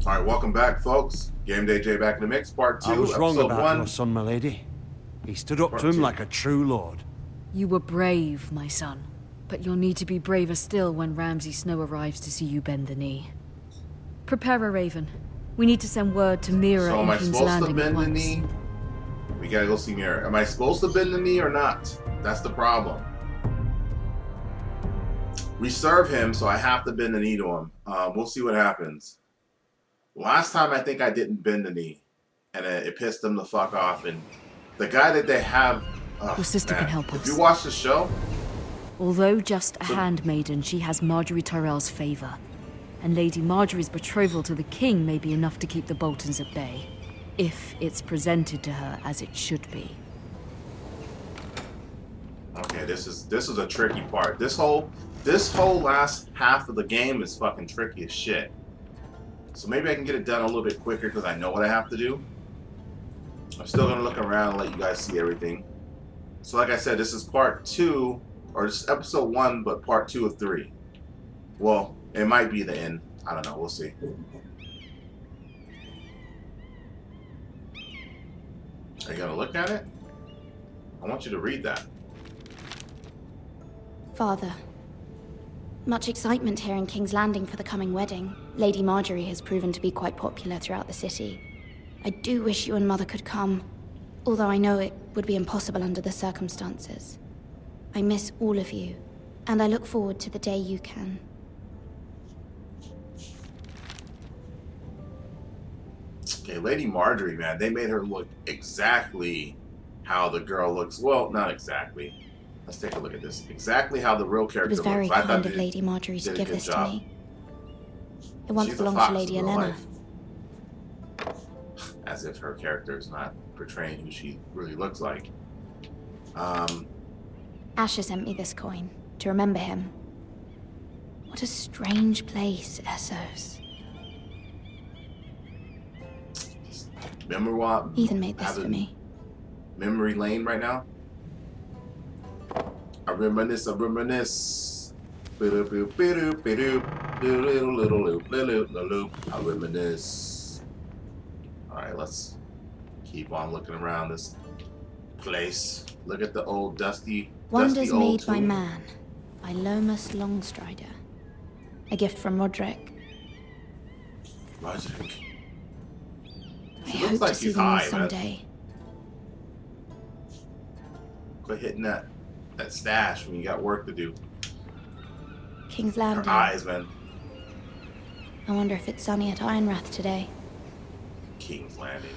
Alright, welcome back, folks. Gameday J back in the mix, part 2, I was wrong episode about 1. your son, my lady. He stood up to him like a true lord. You were brave, my son. But you'll need to be braver still when Ramsay Snow arrives to see you bend the knee. Prepare a raven. We need to send word to Mira So in am I King's supposed to Landing bend at the once. knee? We gotta go see Mira. Am I supposed to bend the knee or not? That's the problem. We serve him, so I have to bend the knee to him. We'll see what happens. Last time I think I didn't bend the knee, and it pissed him the fuck off. And the guy that they have, Your sister can help If us. you watch the show, Although just a handmaiden, she has Marjorie Tyrell's favor. And Lady Marjorie's betrothal to the king may be enough to keep the Boltons at bay. If it's presented to her as it should be. okay, this is a tricky part. This whole last half of the game is fucking tricky as shit. So maybe I can get it done a little bit quicker because I know what I have to do. I'm still gonna look around and let you guys see everything. So like I said, this is part 2, or this is episode 1, but part 2 of 3. Well, it might be the end. I don't know. We'll see. Are you gonna look at it? I want you to read that. Father. Much excitement here in King's Landing for the coming wedding. Lady Marjorie has proven to be quite popular throughout the city. I do wish you and Mother could come, although I know it would be impossible under the circumstances. I miss all of you, and I look forward to the day you can. Okay, Lady Marjorie, man, they made her look exactly how the girl looks. Well, not exactly. Let's take a look at this. Exactly how the real It character was very looks. I thought kind they of Lady Marjorie to did a give good this job. to me. It once She's a belonged fox to Lady in real Elena. life. As if her character is not portraying who she really looks like. Asher sent me this coin to remember him. What a strange place, Essos. Remember what? Ethan made this for me. Memory lane right now. I reminisce. I reminisce. I reminisce. Alright, let's keep on looking around this place. Look at the old dusty Wonders old Made by tomb. Man, by Lomas Longstrider. A gift from Roderick. Roderick. I She hope looks like to see she's them all high, man. someday. Quit hitting that stash when you got work to do. King's Her Landing. eyes, man. I wonder if it's sunny at Ironrath today. King's Landing.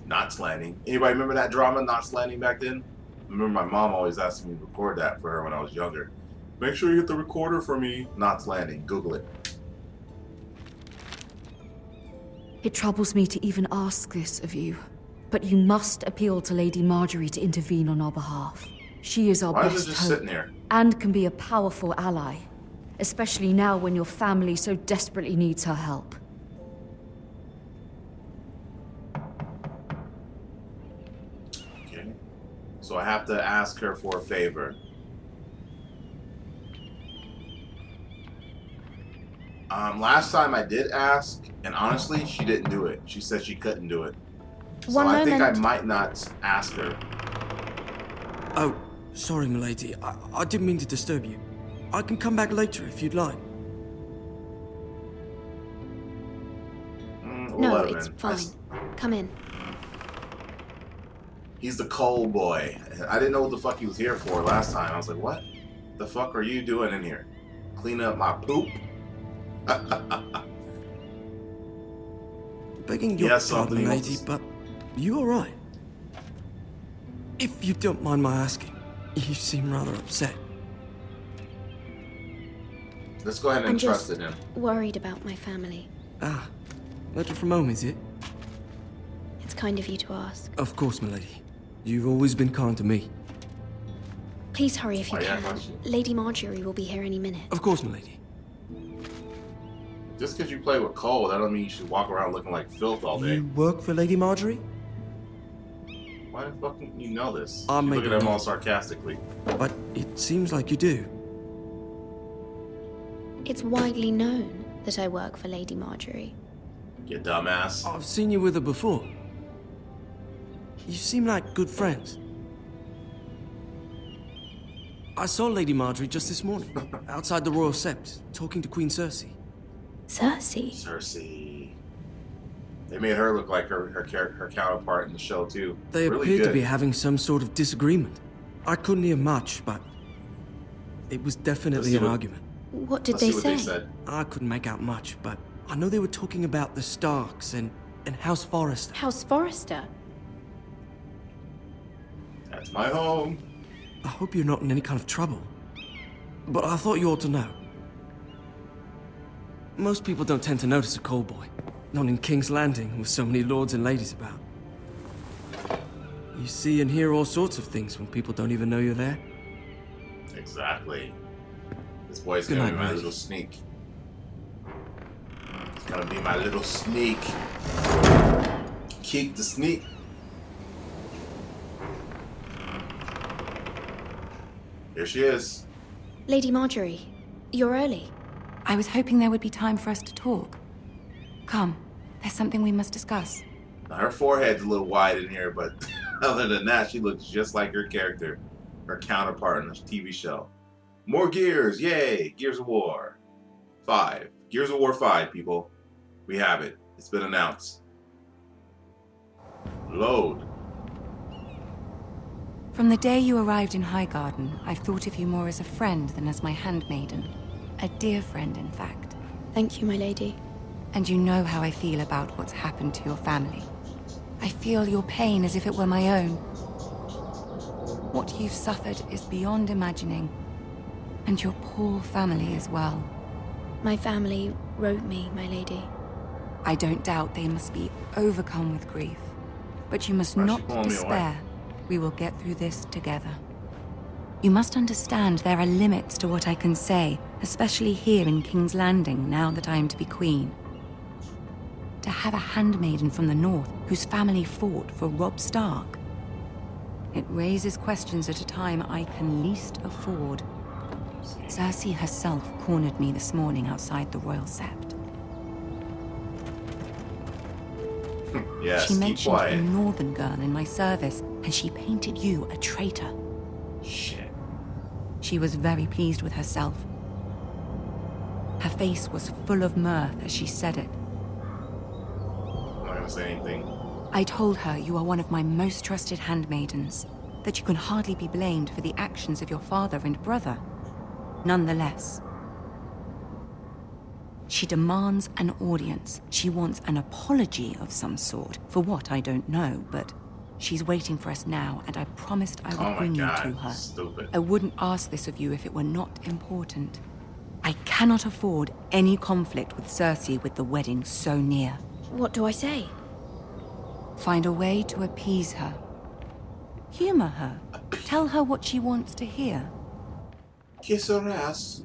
Knots Landing. Anybody remember that drama, Knots Landing, back then? I remember my mom always asked me to record that for her when I was younger. Make sure you hit the recorder for me. Knots Landing. Google it. It troubles me to even ask this of you, but you must appeal to Lady Marjorie to intervene on our behalf. She is our Why is best it just hope, sitting there? and can be a powerful ally, especially now when your family so desperately needs her help. Okay. So I have to ask her for a favor. Last time I did ask, and honestly, she didn't do it. She said she couldn't do it. So One I think I moment. might not ask her. Oh, sorry, milady. I didn't mean to disturb you. I can come back later if you'd like. We'll No, let him it's in. fine. Come in. He's the coal boy. I didn't know what the fuck he was here for last time. I was like, what the fuck are you doing in here? Cleaning up my poop? Begging your Yes, pardon, something lady, else. but you all right? If you don't mind my asking, you seem rather upset. Let's go ahead and I'm trust just in him. worried about my family. Ah, letter from home, is it? It's kind of you to ask. Of course, milady. You've always been kind to me. Please hurry if you Oh, yeah, can. got you. Lady Marjorie will be here any minute. Of course, milady. Just because you play with Cole, that don't mean you should walk around looking like filth all day. You work for Lady Marjorie? Why the fuck didn't you know this? I You may look at be him all wrong. sarcastically. But it seems like you do. It's widely known that I work for Lady Marjorie. You dumbass. I've seen you with her before. You seem like good friends. I saw Lady Marjorie just this morning, outside the Royal Sept, talking to Queen Cersei. Cersei? Cersei. They made her look like her counterpart in the show too. They Really appeared to good. be having some sort of disagreement. I couldn't hear much, but it was definitely an argument. What did Let's they see what say? they said. I couldn't make out much, but I know they were talking about the Starks and House Forrester. House Forrester? That's my home. I hope you're not in any kind of trouble. But I thought you ought to know. Most people don't tend to notice a coal boy. Not in King's Landing, with so many lords and ladies about. You see and hear all sorts of things when people don't even know you're there. Exactly. This boy's Good gonna night, be my Mike. little sneak. It's gonna be my little sneak. Keek the sneak. Here she is. Lady Marjorie, you're early. I was hoping there would be time for us to talk. Come, there's something we must discuss. Now, her forehead's a little wide in here, but other than that, she looks just like her character, her counterpart in the TV show. More Gears, yay! Gears of War 5. Gears of War 5, people. We have it. It's been announced. Load. From the day you arrived in Highgarden, I've thought of you more as a friend than as my handmaiden. A dear friend, in fact. Thank you, my lady. And you know how I feel about what's happened to your family. I feel your pain as if it were my own. What you've suffered is beyond imagining. And your poor family as well. My family wrote me, my lady. I don't doubt they must be overcome with grief. But you must Why is she not pulling me away? despair. We will get through this together. You must understand there are limits to what I can say, especially here in King's Landing, now that I am to be queen. To have a handmaiden from the north whose family fought for Robb Stark. It raises questions at a time I can least afford. Cersei herself cornered me this morning outside the Royal Sept. Yes, She keep mentioned a quiet. northern girl in my service, and she painted you a traitor. Shit. She was very pleased with herself. Her face was full of mirth as she said it. I'm not gonna say anything. I told her you are one of my most trusted handmaidens, that you can hardly be blamed for the actions of your father and brother. Nonetheless, she demands an audience. She wants an apology of some sort, for what I don't know, but she's waiting for us now, and I promised I Oh would my bring you God, to her. stupid. I wouldn't ask this of you if it were not important. I cannot afford any conflict with Cersei with the wedding so near. What do I say? Find a way to appease her. Humor her. Tell her what she wants to hear. Kiss her ass.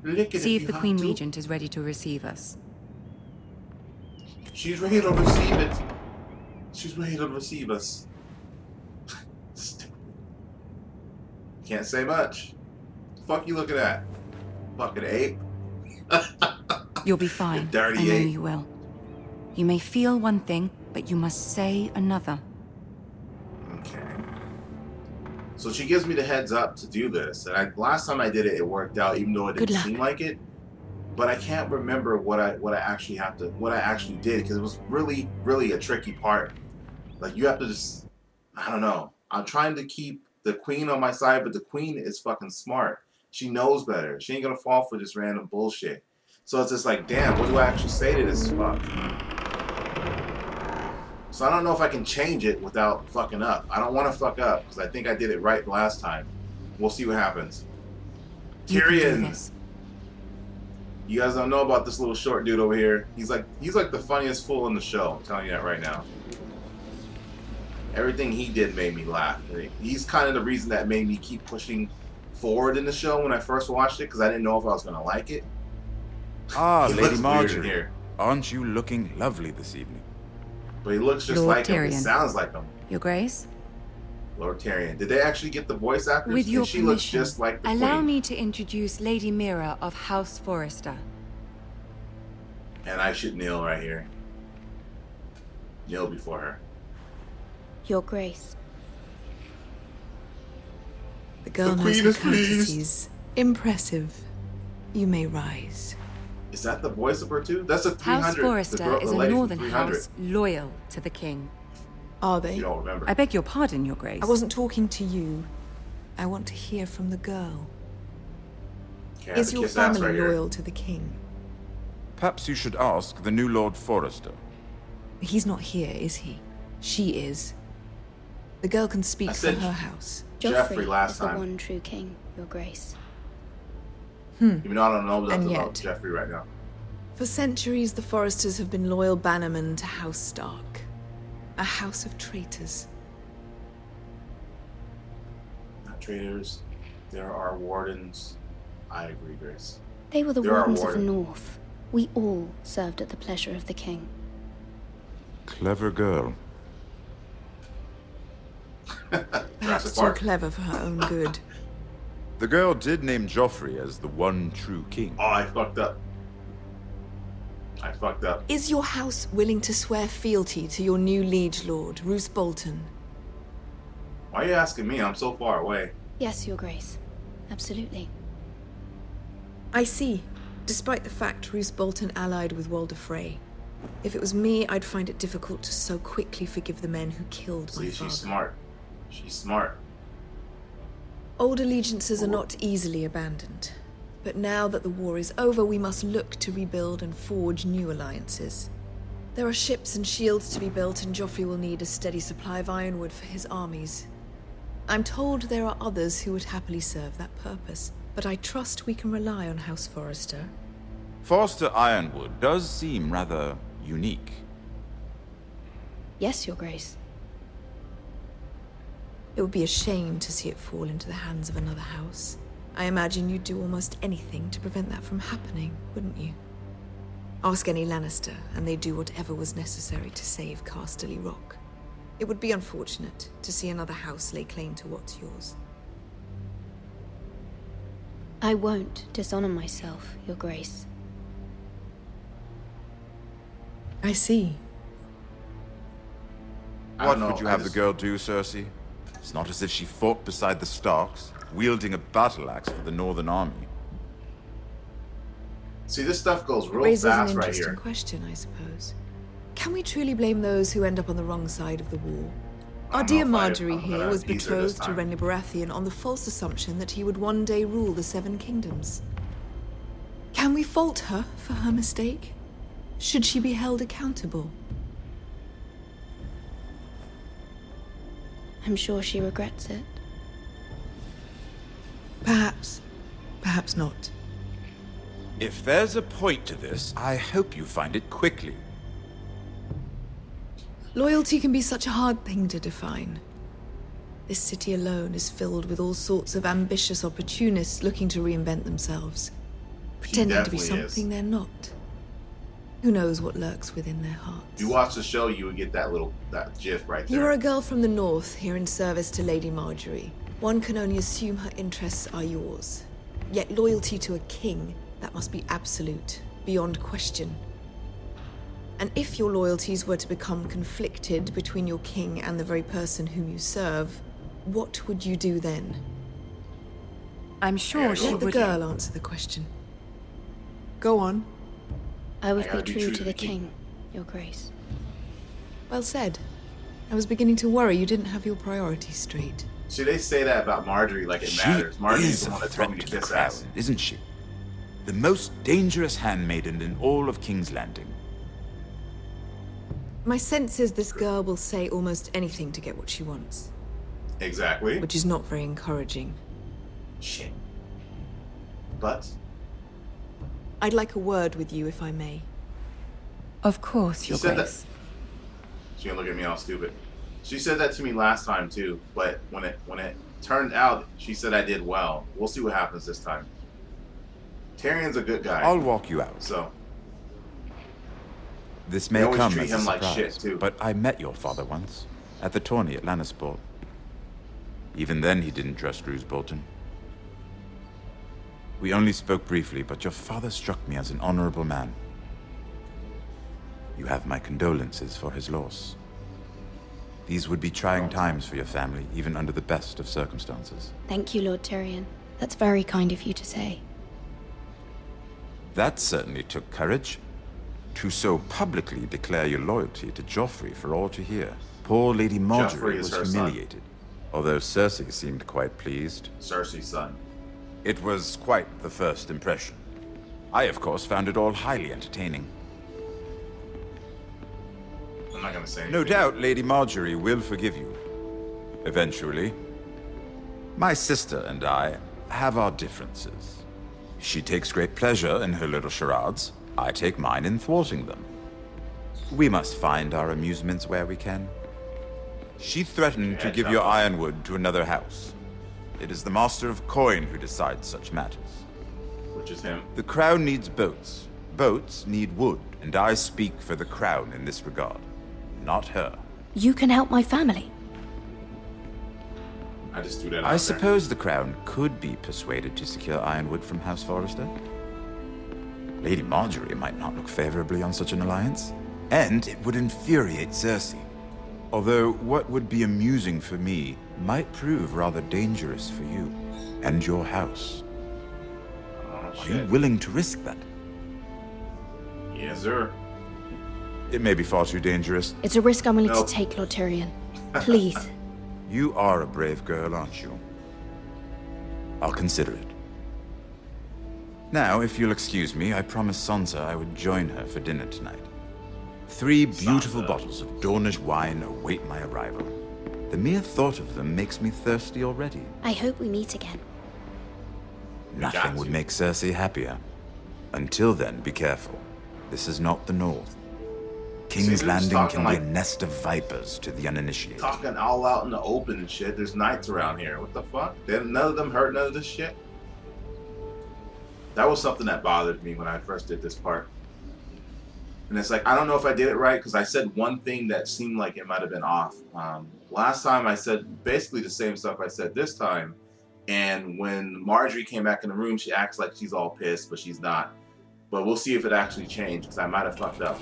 Lick it See if if you the Queen have to. Regent is ready to receive us. She's ready to receive it. She's ready to receive us. Stupid. Can't say much. Fuck you looking at? Fucking ape. You'll be fine. Dirty I know ape. you will. You may feel one thing, but you must say another. Okay. So she gives me the heads up to do this, and last time I did it, it worked out, even though it Good didn't luck. seem like it. But I can't remember what I actually did, because it was really, really a tricky part. Like, you have to just, I don't know. I'm trying to keep the queen on my side, but the queen is fucking smart. She knows better. She ain't gonna fall for this random bullshit. So it's just like, damn, what do I actually say to this fuck? So I don't know if I can change it without fucking up. I don't want to fuck up, because I think I did it right last time. We'll see what happens. You can do Tyrion. this. You guys don't know about this little short dude over here. He's like the funniest fool in the show. I'm telling you that right now. Everything he did made me laugh. He's kind of the reason that made me keep pushing forward in the show when I first watched it, because I didn't know if I was gonna like it. Ah, He Lady looks weird in Marjorie. here. Aren't you looking lovely this evening? But he looks just Lord like him. He Tyrion. sounds like him. Your Grace? Lord Tyrion. Did they actually get the voice actors? With your And she looks permission, just like the allow queen. me to introduce Lady Mira of House Forrester. And I should kneel right here. Kneel before her. Your Grace. The girl The knows queen her is pleased. courtesies. Impressive. You may rise. Is that the voice of her too? That's a 300. House Forrester is the a lady from northern 300. house loyal to the king. Are You they? don't remember. I beg your pardon, Your Grace. I wasn't talking to you. I want to hear from the girl. Okay, I have Is to your kiss ass family right here. loyal to the king? Perhaps you should ask the new Lord Forrester. He's not here, is he? She is. The girl can speak I for said her house. Joffrey Joffrey last is the time. one true king, Your Grace. Even though I don't know And nothing about yet- Jeffrey right now. For centuries, the Forresters have been loyal bannermen to House Stark. A house of traitors. Not traitors. There are wardens. I agree, Grace. They were the There are wardens of the wardens. North. We all served at the pleasure of the king. Clever girl. Perhaps Jurassic too Park. clever for her own good. The girl did name Joffrey as the one true king. Oh, I fucked up. I fucked up. Is your house willing to swear fealty to your new liege lord, Roose Bolton? Why are you asking me? I'm so far away. Yes, Your Grace. Absolutely. I see. Despite the fact Roose Bolton allied with Walder Frey. If it was me, I'd find it difficult to so quickly forgive the men who killed my See, father. she's smart. She's smart. Old allegiances are not easily abandoned. But now that the war is over, we must look to rebuild and forge new alliances. There are ships and shields to be built, and Joffrey will need a steady supply of ironwood for his armies. I'm told there are others who would happily serve that purpose, but I trust we can rely on House Forrester. Forrester Ironwood does seem rather unique. Yes, Your Grace. It would be a shame to see it fall into the hands of another house. I imagine you'd do almost anything to prevent that from happening, wouldn't you? Ask any Lannister, and they'd do whatever was necessary to save Casterly Rock. It would be unfortunate to see another house lay claim to what's yours. I won't dishonor myself, Your Grace. I see. I What don't know, would you I have the just- girl do, Cersei? It's not as if she fought beside the Starks, wielding a battle axe for the Northern Army. See, this stuff goes It real raises an fast right interesting here. question, I suppose. Can we truly blame those who end up on the wrong side of the war? I Our don't dear know if Marjorie I'm here gonna was appease her this betrothed to time. Renly Baratheon on the false assumption that he would one day rule the Seven Kingdoms. Can we fault her for her mistake? Should she be held accountable? I'm sure she regrets it. Perhaps. Perhaps not. If there's a point to this, I hope you find it quickly. Loyalty can be such a hard thing to define. This city alone is filled with all sorts of ambitious opportunists looking to reinvent themselves, pretending to be definitely is. something they're not. Who knows what lurks within their hearts? If you watch the show, you would get that gif right there. You are a girl from the north, here in service to Lady Marjorie. One can only assume her interests are yours. Yet loyalty to a king, that must be absolute, beyond question. And if your loyalties were to become conflicted between your king and the very person whom you serve, what would you do then? I'm sure Yeah, she Let the would. girl answer the question. Go on. I would I gotta be true to the king, Your Grace. Well said. I was beginning to worry you didn't have your priorities straight. See, they say that about Marjorie like it She matters. Marjorie's is the a one that told me threat to to the kiss crown, ass. isn't she? The most dangerous handmaiden in all of King's Landing. My sense is this girl will say almost anything to get what she wants, Exactly. which is not very encouraging. Shit. But I'd like a word with you, if I may. Of course, she Your said Grace. that. She gonna look at me all stupid. She said that to me last time too, but when it turned out, she said I did well. We'll see what happens this time. Tyrion's a good guy. I'll walk you out. So This they may always come treat as a him like surprise, shit, too. but I met your father once, at the tourney at Lannisport. Even then, he didn't trust Roose Bolton. We only spoke briefly, but your father struck me as an honorable man. You have my condolences for his loss. These would be trying times for your family, even under the best of circumstances. Thank you, Lord Tyrion. That's very kind of you to say. That certainly took courage. To so publicly declare your loyalty to Joffrey for all to hear. Poor Lady Marjorie Joffrey is was her son. humiliated, although Cersei seemed quite pleased. Cersei's son. It was quite the first impression. I, of course, found it all highly entertaining. I'm not gonna say anything. No doubt Lady Marjorie will forgive you. Eventually. My sister and I have our differences. She takes great pleasure in her little charades. I take mine in thwarting them. We must find our amusements where we can. She threatened to give your ironwood to another house. It is the Master of Coin who decides such matters. Which is him. The Crown needs boats. Boats need wood, and I speak for the Crown in this regard. Not her. You can help my family. I just threw that out I there. suppose the Crown could be persuaded to secure ironwood from House Forrester. Lady Marjorie might not look favorably on such an alliance, and it would infuriate Cersei. Although what would be amusing for me might prove rather dangerous for you and your house. Oh, Are you shit. willing to risk that? Yes, sir. It may be far too dangerous. It's a risk I'm willing No. to take, Lord Tyrion. Please. You are a brave girl, aren't you? I'll consider it. Now, if you'll excuse me, I promised Sansa I would join her for dinner tonight. 3 beautiful Sansa. bottles of Dornish wine await my arrival. The mere thought of them makes me thirsty already. I hope we meet again. Nothing would make Cersei happier. Until then, be careful. This is not the North. they're King's just Landing talking can be a like- nest of vipers to the uninitiated. Talking all out in the open and shit. There's knights around here. What the fuck? None of them heard none of this shit. That was something that bothered me when I first did this part. And it's like, I don't know if I did it right because I said one thing that seemed like it might have been off. Last time I said basically the same stuff I said this time. And when Marjorie came back in the room, she acts like she's all pissed, but she's not. But we'll see if it actually changed because I might have fucked up.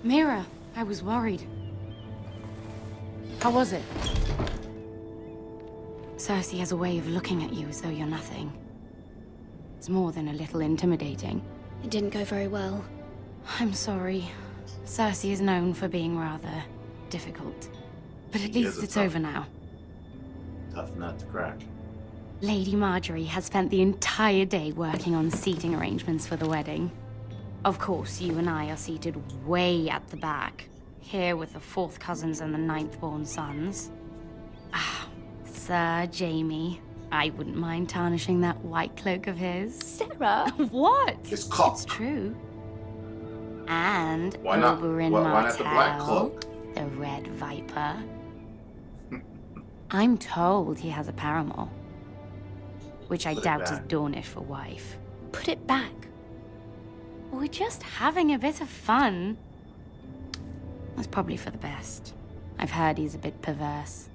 Mira, I was worried. How was it? Cersei has a way of looking at you as though you're nothing. It's more than a little intimidating. It didn't go very well. I'm sorry. Cersei is known for being rather difficult. But at She least is a it's tough- over now. Tough nut to crack. Lady Marjorie has spent the entire day working on seating arrangements for the wedding. Of course, you and I are seated way at the back, here with the 4th cousins and the 9th-born sons. Ah, Sir Jaime. I wouldn't mind tarnishing that white cloak of his. Sarah! What? It's cock. It's true. And Why not? Oberyn Why not the black Martell, cloak? the Red Viper. I'm told he has a paramour, which I Put it doubt is back. Dornish for wife. Put it back. We're just having a bit of fun. That's probably for the best. I've heard he's a bit perverse.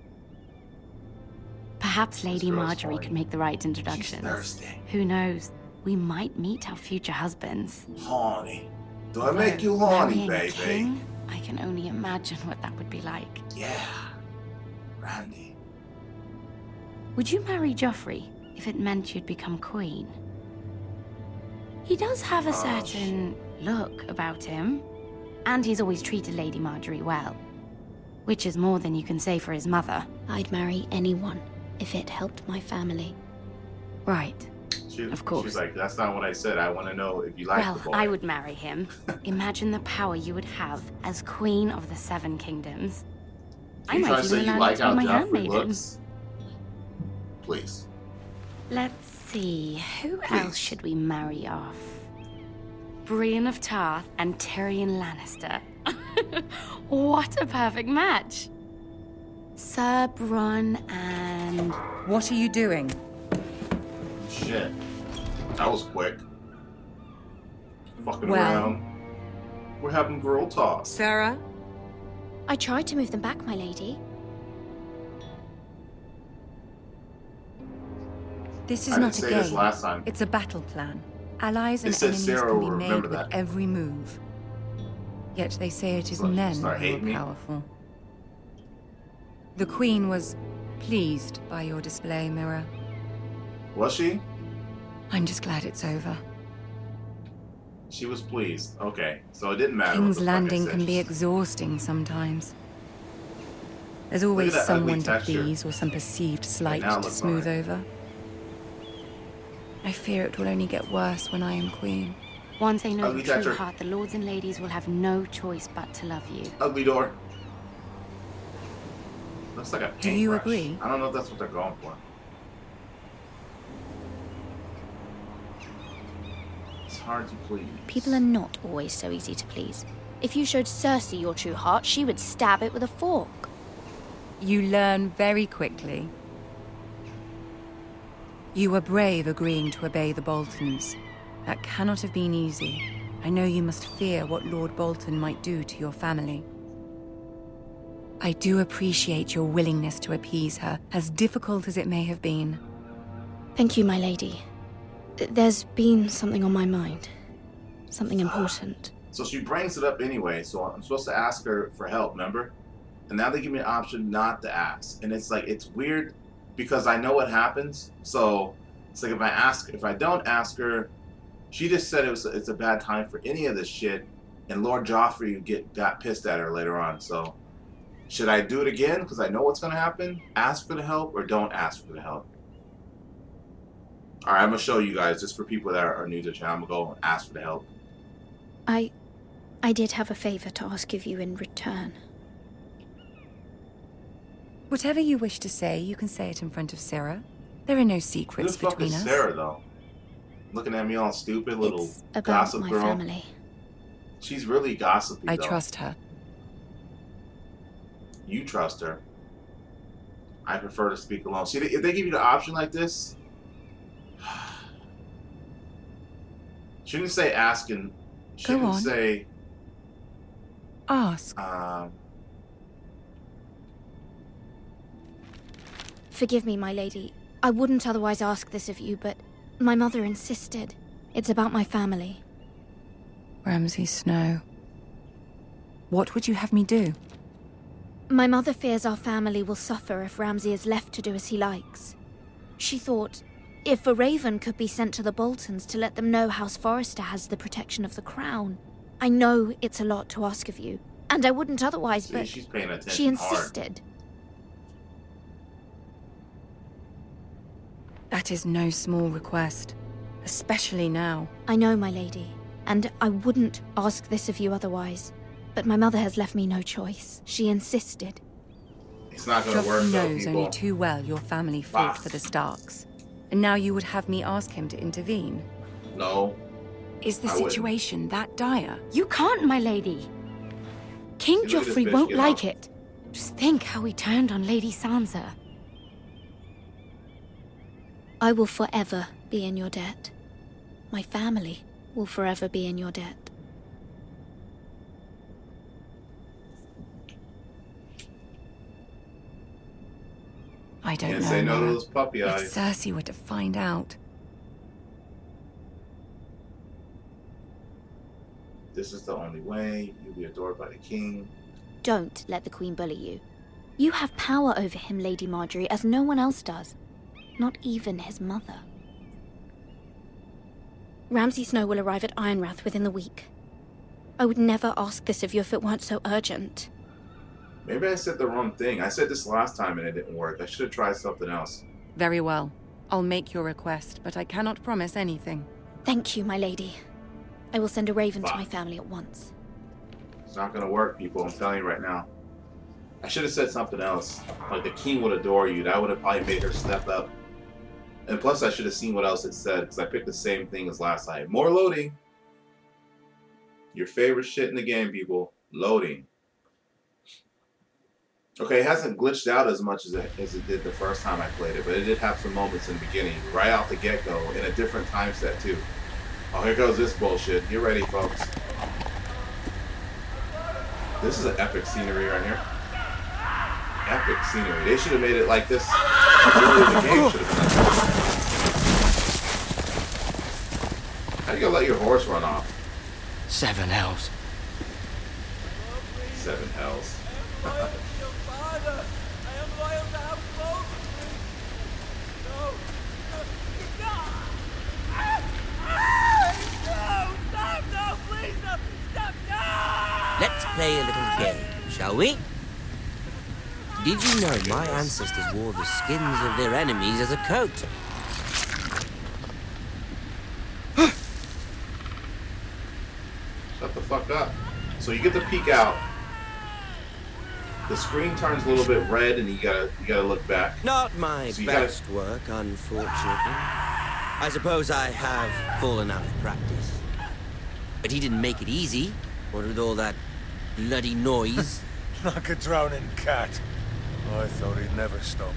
Perhaps Lady girl's Marjorie horny. could make the right She's introductions. thirsty. Who knows? We might meet our future husbands. Horny. Do I Although make you horny, marrying a baby? king, I can only imagine what that would be like. Yeah. Randy. Would you marry Joffrey if it meant you'd become queen? He does have a certain look about him, and he's always treated Lady Marjorie well, which is more than you can say for his mother. I'd marry anyone if it helped my family. Right. Of course. She's like, that's not what I said. I want to know if you like Well, the boy. I would marry him. Imagine the power you would have as queen of the 7 kingdoms. I You trying might to say even you allow you like to be how my Joffrey handmaiden. looks? Please. Let's see, who Please. else should we marry off? Brienne of Tarth and Tyrion Lannister. What a perfect match. Sir Bronn and... What are you doing? Shit. That was quick. Fucking Well. around. We're having girl talk. Sarah? I tried to move them back, my lady. This is I didn't not a say this game. last time. It's a battle plan. Allies and They said enemies Sarah can be will made remember with that. every move. Yet they say it is So you men start who hating me? are powerful. The Queen was pleased by your display, Mirror. Was she? I'm just glad it's over. She was pleased. Okay, so it didn't matter. what King's the fuck I Landing said. can be She- exhausting sometimes. There's always that ugly someone to texture. please or some perceived slight now it to looks smooth alright. over. I fear it will only get worse when I am Queen. Once they know Ugly your true texture. heart, the lords and ladies will have no choice but to love you. Ugly door. Looks like a Do you paintbrush. agree? I don't know if that's what they're going for. It's hard to please. People are not always so easy to please. If you showed Cersei your true heart, she would stab it with a fork. You learn very quickly. You were brave agreeing to obey the Boltons. That cannot have been easy. I know you must fear what Lord Bolton might do to your family. I do appreciate your willingness to appease her, as difficult as it may have been. Thank you, my lady. There's been something on my mind. Something important. So she brings it up anyway, so I'm supposed to ask her for help, remember? And now they give me an option not to ask. And it's like, it's weird because I know what happens. So it's like if I don't ask her, she just said it's a bad time for any of this shit. And Lord Joffrey got pissed at her later on. So should I do it again? Because I know what's going to happen. Ask for the help or don't ask for the help. All right, I'm going to show you guys, just for people that are new to the channel. I'm going to go and ask for the help. I did have a favor to ask of you in return. Whatever you wish to say, you can say it in front of Sarah. There are no Who secrets the fuck between is us. Sarah, though? Looking at me all stupid, little It's about gossip my girl. family. She's really gossipy, I though. trust her. You trust her. I prefer to speak alone. See, if they give you the option like this, shouldn't say asking. Shouldn't on. say. Ask. Forgive me, my lady. I wouldn't otherwise ask this of you, but my mother insisted. It's about my family. Ramsay Snow. What would you have me do? My mother fears our family will suffer if Ramsay is left to do as he likes. She thought, if a raven could be sent to the Boltons to let them know House Forrester has the protection of the crown. I know it's a lot to ask of you, and I wouldn't otherwise, See, but she's paying attention. she insisted. That is no small request, especially now. I know, my lady, and I wouldn't ask this of you otherwise. But my mother has left me no choice. She insisted. It's not going to work, Joffrey though, knows people. only too well your family fought Bah. for the Starks. And now you would have me ask him to intervene. No. Is the I wouldn't. situation that dire? You can't, my lady. King See, look at this Joffrey bitch won't get like off. it. Just think how he turned on Lady Sansa. I will forever be in your debt. My family will forever be in your debt. I don't Can't know. say no to Mara. those puppy If eyes. Cersei were to find out, This is the only way. You'll be adored by the king. Don't let the Queen bully you. You have power over him, Lady Marjorie, as no one else does. Not even his mother. Ramsay Snow will arrive at Ironrath within the week. I would never ask this of you if it weren't so urgent. Maybe I said the wrong thing. I said this last time and it didn't work. I should have tried something else. very well. I'll make your request, but I cannot promise anything. Thank you, my lady. I will send a raven to Bah. my family at once. It's not going to work, people. I'm telling you right now. I should have said something else. Like, the king would adore you. That would have probably made her step up. And plus, I should have seen what else it said, because I picked the same thing as last time. More loading. Your favorite shit in the game, people. Loading. Okay, it hasn't glitched out as much as it did the first time I played it, but it did have some moments in the beginning, right out the get-go, in a different time set too. Oh, here goes this bullshit. Get ready, folks. This is an epic scenery right here. Epic scenery. They should have made it like this earlier in the game. Should have been like this. How you gonna let your horse run off? 7 hells. 7 hells. Let's play a little game, shall we? Did you know my ancestors wore the skins of their enemies as a coat? Shut the fuck up. So you get to peek out. The screen turns a little bit red, and you gotta look back. Not my So you best work, unfortunately. I suppose I have fallen out of practice. But he didn't make it easy. What with all that bloody noise? Like a drowning cat. I thought he'd never stop.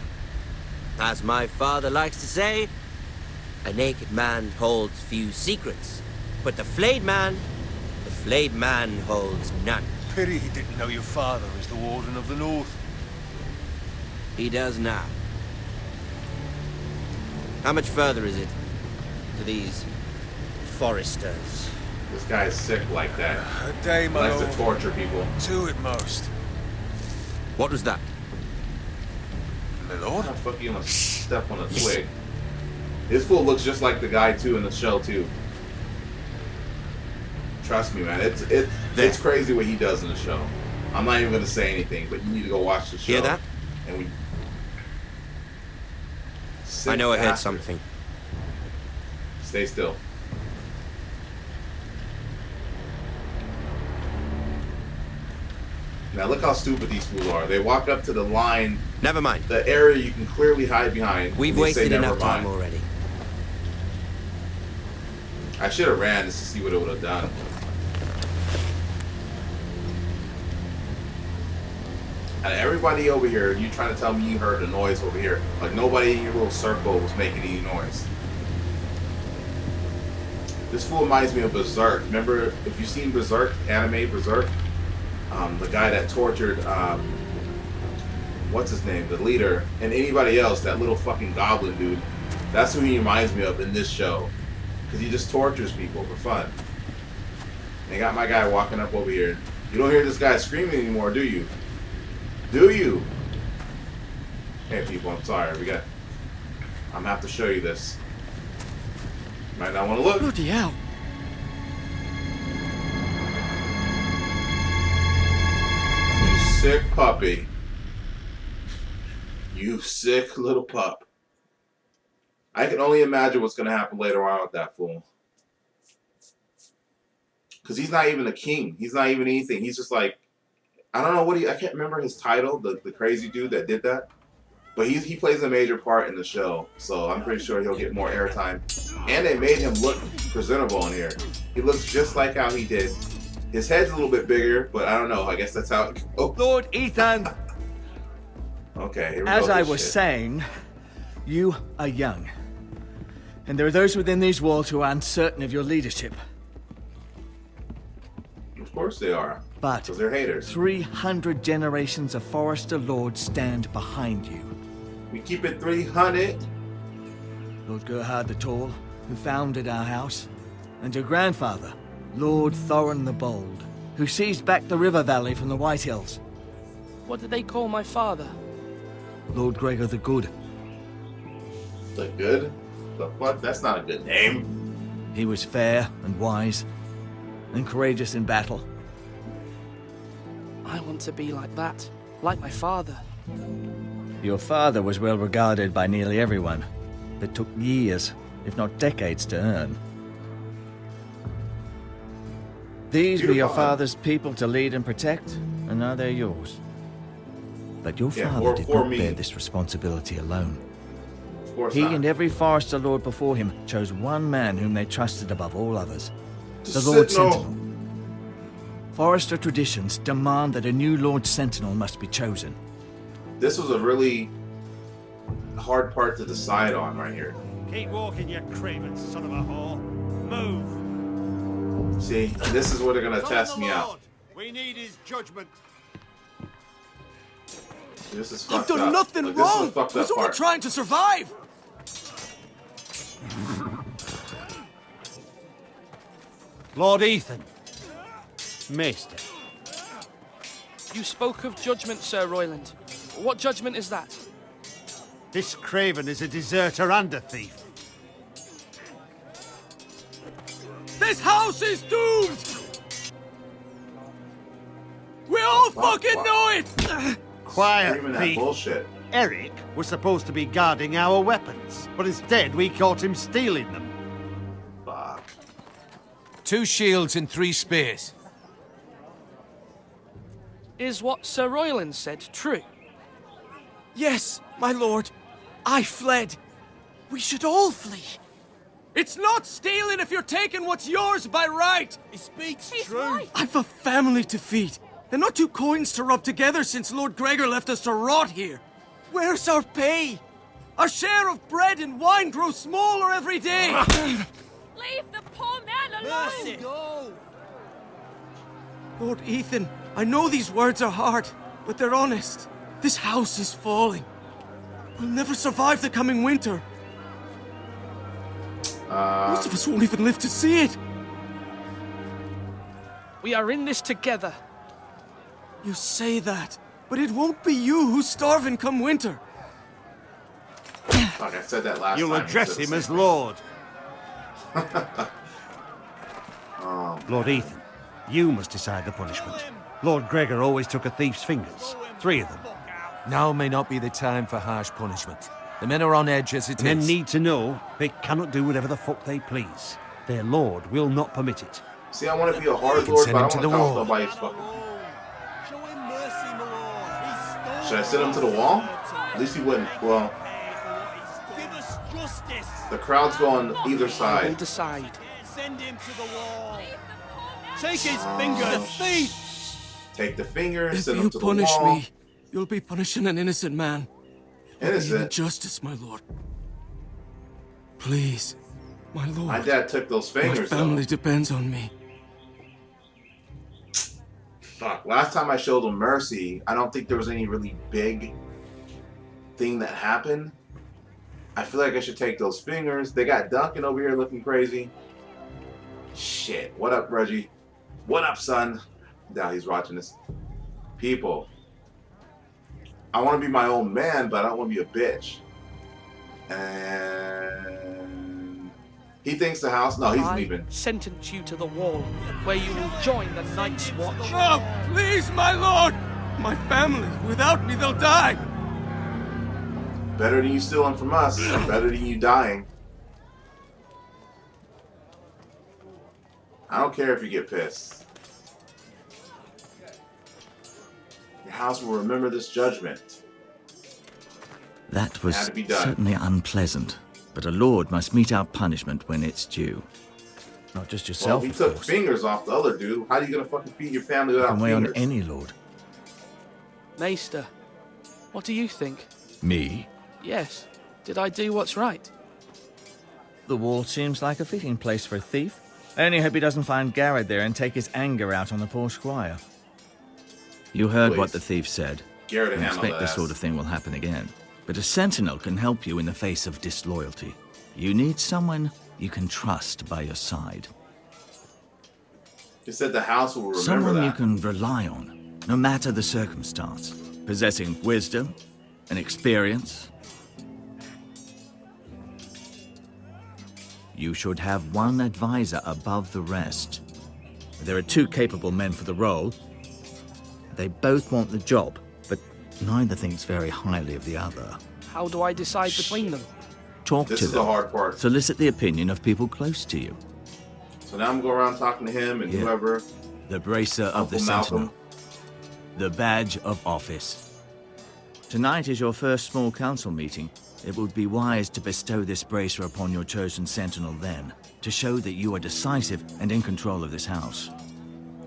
As my father likes to say, a naked man holds few secrets. But the flayed man holds none. Pity he didn't know your father is the Warden of the North. He does now. How much further is it to these foresters? This guy is sick like that. A day, He my likes lord. to torture people. 2 at most. What was that? My lord? How the fuck are you gonna step on a twig? This fool looks just like the guy too in the show too. Trust me, man. It's crazy what he does in the show. I'm not even gonna say anything, but you need to go watch the show. Hear that? And we. I know I heard bastard. something. Stay still. Now look how stupid these fools are. They walk up to the line, Never mind. the area you can clearly hide behind. We've and they say, wasted "Never enough time mind." already. I should have ran just to see what it would have done. And everybody over here, you trying to tell me you heard the noise over here. Like nobody in your little circle was making any noise. This fool reminds me of Berserk. Remember, if you've seen Berserk, anime Berserk, the guy that tortured, what's his name, the leader, and anybody else, that little fucking goblin dude. That's who he reminds me of in this show. Because he just tortures people for fun. They got my guy walking up over here. You don't hear this guy screaming anymore, do you? Do you? Hey people, I'm sorry. I'm gonna have to show you this. Might not want to look. Bloody hell. You sick puppy. You sick little pup. I can only imagine what's gonna happen later on with that fool. Because he's not even a king. He's not even anything. He's just like, I don't know what I can't remember his title, the crazy dude that did that. But he plays a major part in the show, so I'm pretty sure he'll get more airtime. And they made him look presentable in here. He looks just like how he did. His head's a little bit bigger, but I don't know. I guess that's how it goes. Lord Ethan, Okay, here we as go. I This was shit. saying, you are young. And there are those within these walls who are uncertain of your leadership. Of course they are. But Because they're haters. 300 generations of Forester Lords stand behind you. We keep it 300. Lord Gerhard the Tall, who founded our house, and your grandfather, Lord Thorin the Bold, who seized back the river valley from the White Hills. What did they call my father? Lord Gregor the Good. The good? The fuck? That's not a good name. He was fair and wise, and courageous in battle. I want to be like that, like my father. Your father was well regarded by nearly everyone, but took years, if not decades, to earn. These were your father's people to lead and protect, and now they're yours. But your Yeah, father did for not me. bear this responsibility alone. Of course He not. and every Forester Lord before him chose one man whom they trusted above all others. Just The Lord sit, no. Sentinel. Forester traditions demand that a new Lord Sentinel must be chosen. This was a really hard part to decide on right here. Keep walking, you craven son of a whore. Move. See, this is where they're gonna test me out. We need his judgment. This is I've fucked up. done nothing Look, this is the wrong. fucked I up was only part. trying to survive. Lord Ethan. Maester. You spoke of judgment, Sir Royland. What judgment is that? This craven is a deserter and a thief. This house is doomed! We all fucking know it! Quiet, Screaming that thief. bullshit. Eric was supposed to be guarding our weapons, but instead we caught him stealing them. Fuck. 2 shields and 3 spears. Is what Sir Royland said true? Yes, my lord. I fled. We should all flee. It's not stealing if you're taking what's yours by right. He speaks He's true. right. I've a family to feed, and not 2 coins to rub together since Lord Gregor left us to rot here. Where's our pay? Our share of bread and wine grows smaller every day. Leave the poor man alone! Mercy. Go. Lord Ethan, I know these words are hard, but they're honest. This house is falling. We'll never survive the coming winter. Most of us won't even live to see it. We are in this together. You say that, but it won't be you who's starving come winter. Fuck, I said that last You'll time. address him as Lord. Lord Ethan, you must decide the punishment. Lord Gregor always took a thief's fingers. 3 of them. Now may not be the time for harsh punishment. The men are on edge as it is. Men need to know they cannot do whatever the fuck they please. Their lord will not permit it. See, I want to be a hard can lord, send but I him don't to want to the cause wall. nobody's fucking. Show him mercy, my lord. Should I send him to the wall? At least he wouldn't. Well, Give us justice. the crowd's going either We'll side. decide. Send him to the wall. Take his fingers. Thief. Take the fingers, If send him you to the punish wall. me, you'll be punishing an innocent man. Innocent. Injustice, my lord. Please, my lord. My dad took those My fingers. family Though. depends on me. Fuck. Last time I showed him mercy, I don't think there was any really big thing that happened. I feel like I should take those fingers. They got Duncan over here looking crazy. Shit. What up, Reggie? What up, son? Now he's watching this. People. I want to be my own man, but I don't want to be a bitch. And he thinks the house. No, he's I leaving. sentence you to the wall, where you will join the Night's Watch. No, please, my lord! My family, without me, they'll die! Better than you stealing from us. Better than you dying. I don't care if you get pissed. Your house will remember this judgment. That was Had to be done. certainly unpleasant, but a lord must mete out punishment when it's due. Not just Well, yourself, he of took course. fingers off the other dude. How are you gonna fucking feed your family You without can weigh on fingers? any lord. Maester, what do you think? Me? Yes. Did I do what's right? The wall seems like a fitting place for a thief. I only hope he doesn't find Garrett there and take his anger out on the poor squire. You heard what Please. the thief said. Garrett I handled expect that this ass. sort of thing will happen again. But a sentinel can help you in the face of disloyalty. You need someone you can trust by your side. He said the house will remember Someone that. you can rely on, no matter the circumstance. Possessing wisdom and experience. You should have one advisor above the rest. There are 2 capable men for the role. They both want the job, but neither thinks very highly of the other. How do I decide between them? Talk This to is them. the hard part. Solicit the opinion of people close to you. So now I'm going around talking to him and Yeah. whoever. The bracer of the Uncle Malcolm. sentinel. The badge of office. Tonight is your first small council meeting. It would be wise to bestow this bracer upon your chosen sentinel then, to show that you are decisive and in control of this house.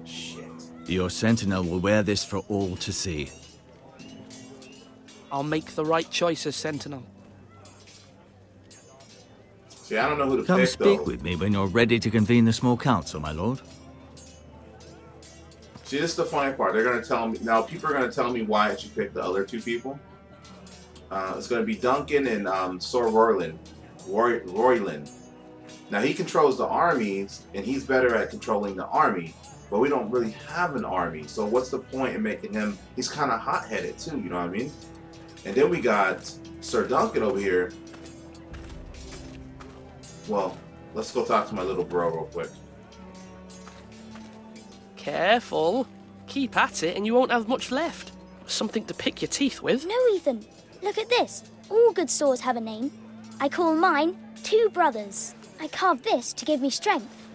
Shit. Your sentinel will wear this for all to see. I'll make the right choice as Sentinel. See, I don't know who to Come pick, speak though. with me when you're ready to convene the small council, my lord. See, this is the funny part. They're going to tell me... Now, people are going to tell me why I should pick the other two people. It's going to be Duncan and Sir Royland. Royland. Now, he controls the armies, and he's better at controlling the army. But we don't really have an army. So what's the point in making him... He's kind of hot-headed, too, you know what I mean? And then we got Sir Duncan over here. Well, let's go talk to my little bro real quick. Careful. Keep at it and you won't have much left. Something to pick your teeth with. No, Ethan. Look at this. All good swords have a name. I call mine Two Brothers. I carved this to give me strength.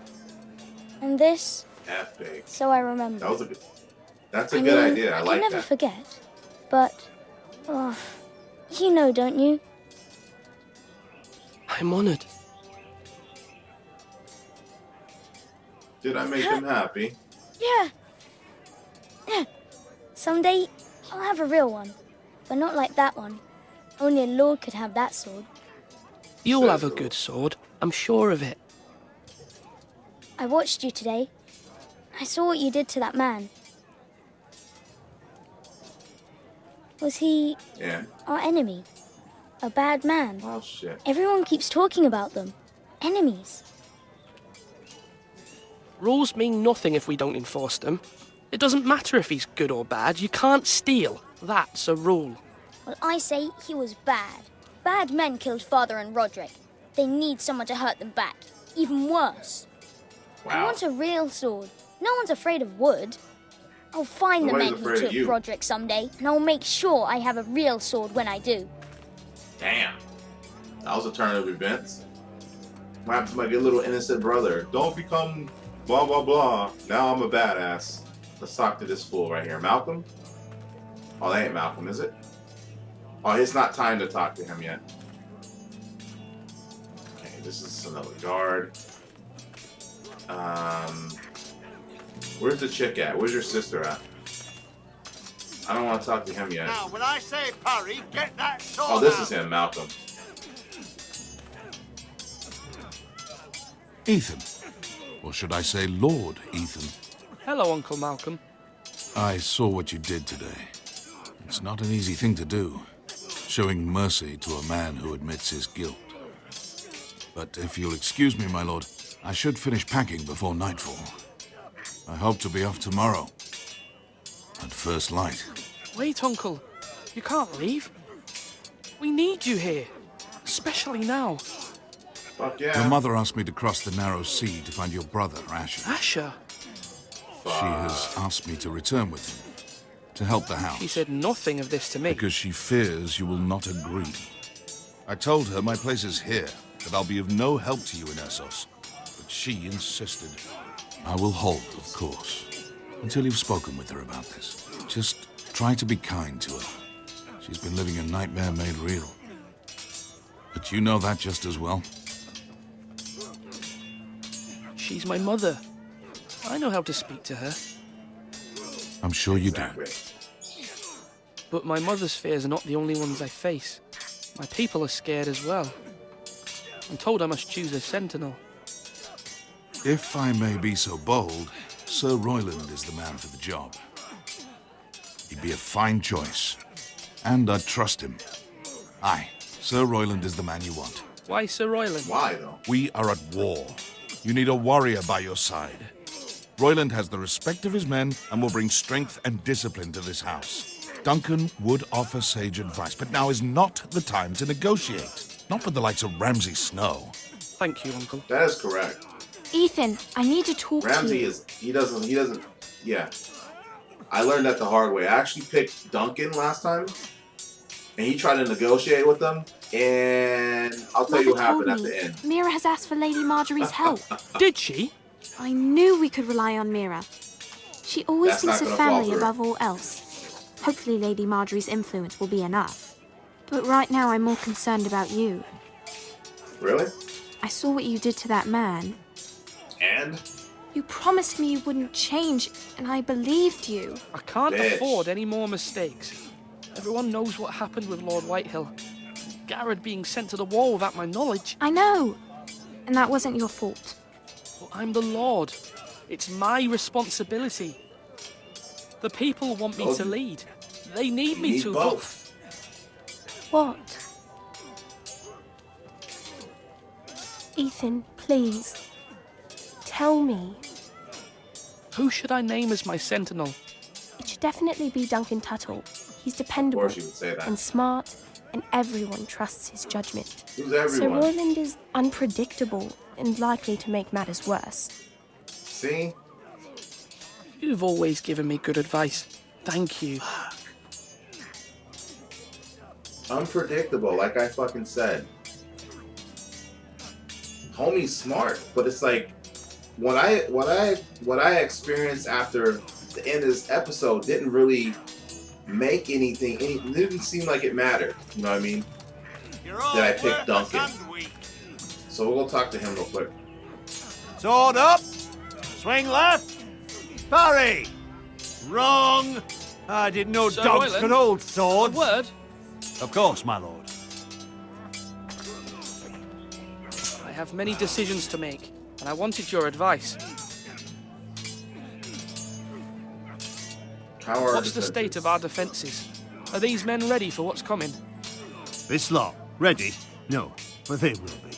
And this... Epic. So I remember. That was a good... That's a good idea. I like I never that. forget. But... Oh, you know, don't you? I'm honored. Did I make him happy? Yeah. Yeah. Someday, I'll have a real one. But not like that one. Only a lord could have that sword. You'll have a good sword. I'm sure of it. I watched you today. I saw what you did to that man. Was he... Yeah. our enemy? A bad man? Oh, shit. Everyone keeps talking about them. Enemies. Rules mean nothing if we don't enforce them. It doesn't matter if he's good or bad. You can't steal. That's a rule. Well, I say he was bad. Bad men killed Father and Roderick. They need someone to hurt them back. Even worse. I Wow. want a real sword. No one's afraid of wood. I'll find the Nobody's men who afraid of took you. Roderick someday, and I'll make sure I have a real sword when I do. Damn. That was a turn of events. What happened to my good little innocent brother? Don't become blah, blah, blah. Now I'm a badass. Let's talk to this fool right here. Malcolm? Oh, that ain't Malcolm, is it? Oh, it's not time to talk to him yet. Okay, this is another guard. Where's the chick at? Where's your sister at? I don't want to talk to him yet. Now, when I say parry, get that sword Oh, this out. is him, Malcolm. Ethan. Or should I say Lord Ethan? Hello, Uncle Malcolm. I saw what you did today. It's not an easy thing to do, showing mercy to a man who admits his guilt. But if you'll excuse me, my lord, I should finish packing before nightfall. I hope to be off tomorrow, at first light. Wait, Uncle. You can't leave. We need you here. Especially now. Fuck yeah. Your mother asked me to cross the narrow sea to find your brother, Asher. Asher? She has asked me to return with him, to help the house. She said nothing of this to me. Because she fears you will not agree. I told her my place is here, that I'll be of no help to you in Essos. But she insisted. I will hold, of course, until you've spoken with her about this. Just try to be kind to her. She's been living a nightmare made real. But you know that just as well. She's my mother. I know how to speak to her. I'm sure you do. But my mother's fears are not the only ones I face. My people are scared as well. I'm told I must choose a sentinel. If I may be so bold, Sir Royland is the man for the job. He'd be a fine choice. And I'd trust him. Aye, Sir Royland is the man you want. Why Sir Royland? Why, though? We are at war. You need a warrior by your side. Royland has the respect of his men and will bring strength and discipline to this house. Duncan would offer sage advice, but now is not the time to negotiate. Not with the likes of Ramsay Snow. Thank you, Uncle. That is correct. Ethan, I need to talk to Ramsay you. he doesn't, yeah. I learned that the hard way. I actually picked Duncan last time, and he tried to negotiate with them, and I'll tell you what happened at the end. Mira has asked for Lady Marjorie's help. Did she? I knew we could rely on Mira. She always That's thinks not of gonna fall family through. above all else. Hopefully Lady Marjorie's influence will be enough. But right now I'm more concerned about you. Really? I saw what you did to that man. And? You promised me you wouldn't change, and I believed you. I can't Bitch. afford any more mistakes. Everyone knows what happened with Lord Whitehill. Garrett being sent to the wall without my knowledge. I know. And that wasn't your fault. But I'm the Lord. It's my responsibility. The people want me to lead. They need me to. Both. What? Ethan, please. Tell me. Who should I name as my sentinel? It should definitely be Duncan Tuttle. He's dependable Of course you would say that. and smart, and everyone trusts his judgment. Who's Sir everyone? Roland is unpredictable and likely to make matters worse. See? You've always given me good advice. Thank you. Unpredictable, like I fucking said. Homie's smart, but it's like what I experienced after the end of this episode didn't really make anything. It didn't seem like it mattered. You know what I mean? That I picked Duncan. So we'll go talk to him real quick. Sword up! Swing left! Parry! Wrong! I didn't know Sir dogs Royland, could hold swords. A word? Of course, my lord. I have many decisions to make, and I wanted your advice. How are What's the state of our defences? Are these men ready for what's coming? This lot, ready? No, but they will be.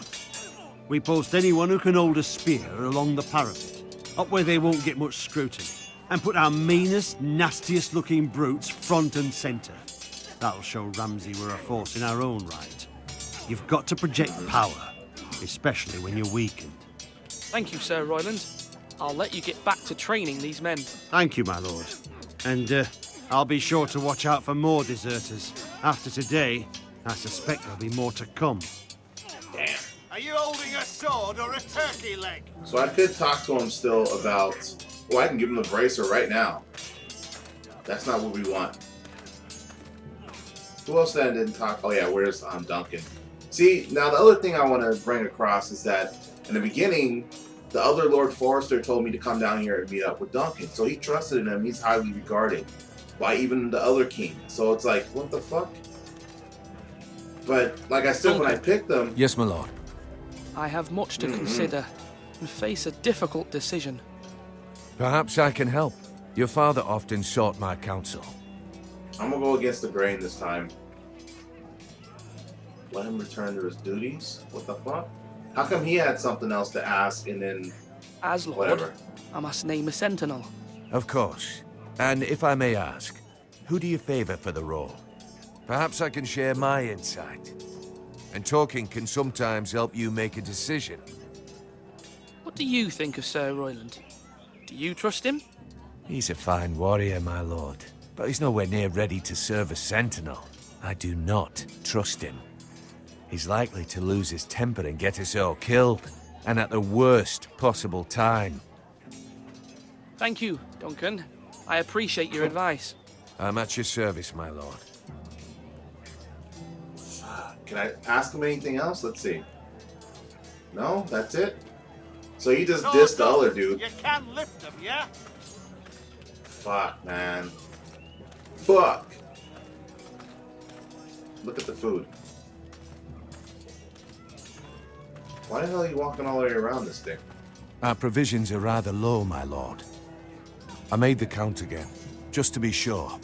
We post anyone who can hold a spear along the parapet, up where they won't get much scrutiny, and put our meanest, nastiest looking brutes front and centre. That'll show Ramsay we're a force in our own right. You've got to project power, especially when you're weakened. Thank you, Sir Royland. I'll let you get back to training these men. Thank you, my lord. And I'll be sure to watch out for more deserters. After today, I suspect there'll be more to come. Damn. Are you holding a sword or a turkey leg? So I could talk to him still about. Well, I can give him the bracer right now. That's not what we want. Who else then didn't talk? Oh yeah, where's Duncan? See, now the other thing I want to bring across is that in the beginning, the other Lord Forrester told me to come down here and meet up with Duncan. So he trusted in him. He's highly regarded by even the other king. So it's like, what the fuck? But like I said, when I picked them... Yes, my lord. I have much to consider and face a difficult decision. Perhaps I can help. Your father often sought my counsel. I'm gonna go against the grain this time. Let him return to his duties? What the fuck? How come he had something else to ask and then... As Lord, whatever. I must name a sentinel. Of course. And if I may ask, who do you favor for the role? Perhaps I can share my insight. And talking can sometimes help you make a decision. What do you think of Sir Royland? Do you trust him? He's a fine warrior, my lord. But he's nowhere near ready to serve as sentinel. I do not trust him. He's likely to lose his temper and get us all killed. And at the worst possible time. Thank you, Duncan. I appreciate your advice. I'm at your service, my lord. Can I ask him anything else? Let's see. No? That's it? So he just dissed the other dude. You can lift them, yeah? Fuck, man. Fuck. Look at the food. Why the hell are you walking all the way around this thing? Our provisions are rather low, my lord. I made the count again, just to be sure.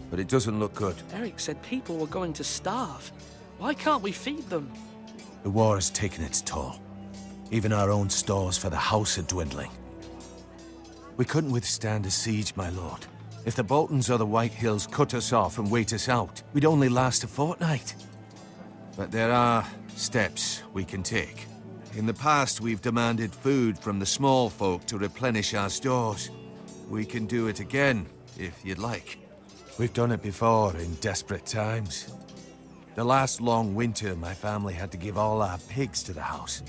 But it doesn't look good. Eric said people were going to starve. Why can't we feed them? The war has taken its toll. Even our own stores for the house are dwindling. We couldn't withstand a siege, my lord. If the Boltons or the Whitehills cut us off and wait us out, we'd only last a fortnight. But there are steps we can take. In the past, we've demanded food from the small folk to replenish our stores. We can do it again, if you'd like. We've done it before in desperate times. The last long winter, my family had to give all our pigs to the house.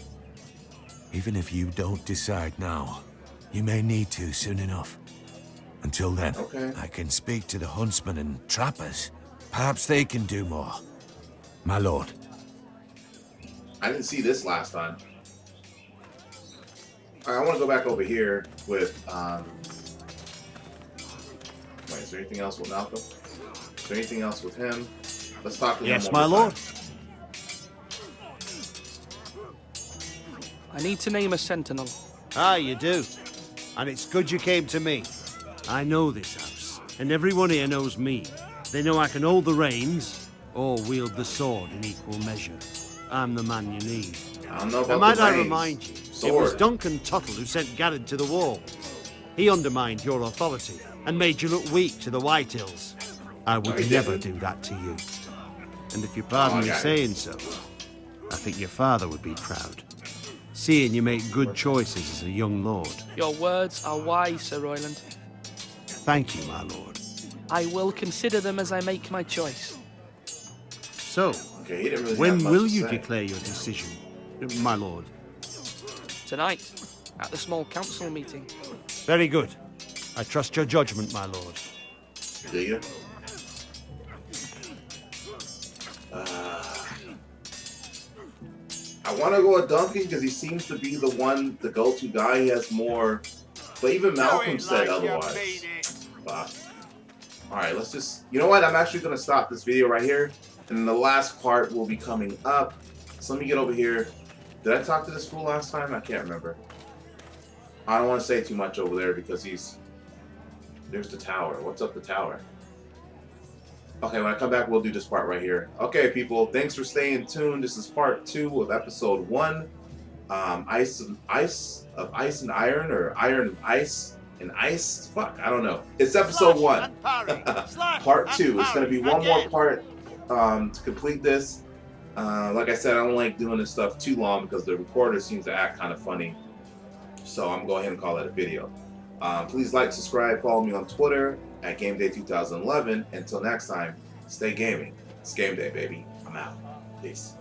Even if you don't decide now, you may need to soon enough. Until then, I can speak to the huntsmen and trappers. Perhaps they can do more. My lord. I didn't see this last time. Alright, I want to go back over here with, wait, is there anything else with Malcolm? Is there anything else with him? Let's talk to him. Yes, one my more lord. time. I need to name a sentinel. Ah, you do. And it's good you came to me. I know this house, and everyone here knows me. They know I can hold the reins or wield the sword in equal measure. I'm the man you need. I don't know about And might the I reins. remind you, Sword. it was Duncan Tuttle who sent Garrett to the wall. He undermined your authority and made you look weak to the White Hills. I would he never didn't. do that to you. And if you pardon me okay. saying so, I think your father would be proud. Seeing you make good choices as a young lord. Your words are wise, Sir Royland. Thank you, my lord. I will consider them as I make my choice. So, Okay, he didn't really when have much will to you say. declare your decision, my lord? Tonight, at the small council meeting. Very good. I trust your judgment, my lord. Do you? I want to go with Duncan because he seems to be the go-to guy. He has more, but even Malcolm said otherwise. Fuck. All right, let's just. You know what? I'm actually gonna stop this video right here, and the last part will be coming up. So let me get over here. Did I talk to this fool last time? I can't remember. I don't want to say too much over there because he's. There's the tower. What's up the tower? Okay, when I come back, we'll do this part right here. Okay, people, thanks for staying tuned. This is part 2 of episode 1. Ice and Iron, or Iron and Ice and Ice. Fuck, I don't know. It's episode 1. Part 2. It's going to be one more part to complete this. Like I said, I don't like doing this stuff too long because the recorder seems to act kind of funny. So I'm going to go ahead and call that a video. Please like, subscribe, follow me on Twitter at Gameday 2011. Until next time, stay gaming. It's game day, baby. I'm out. Peace.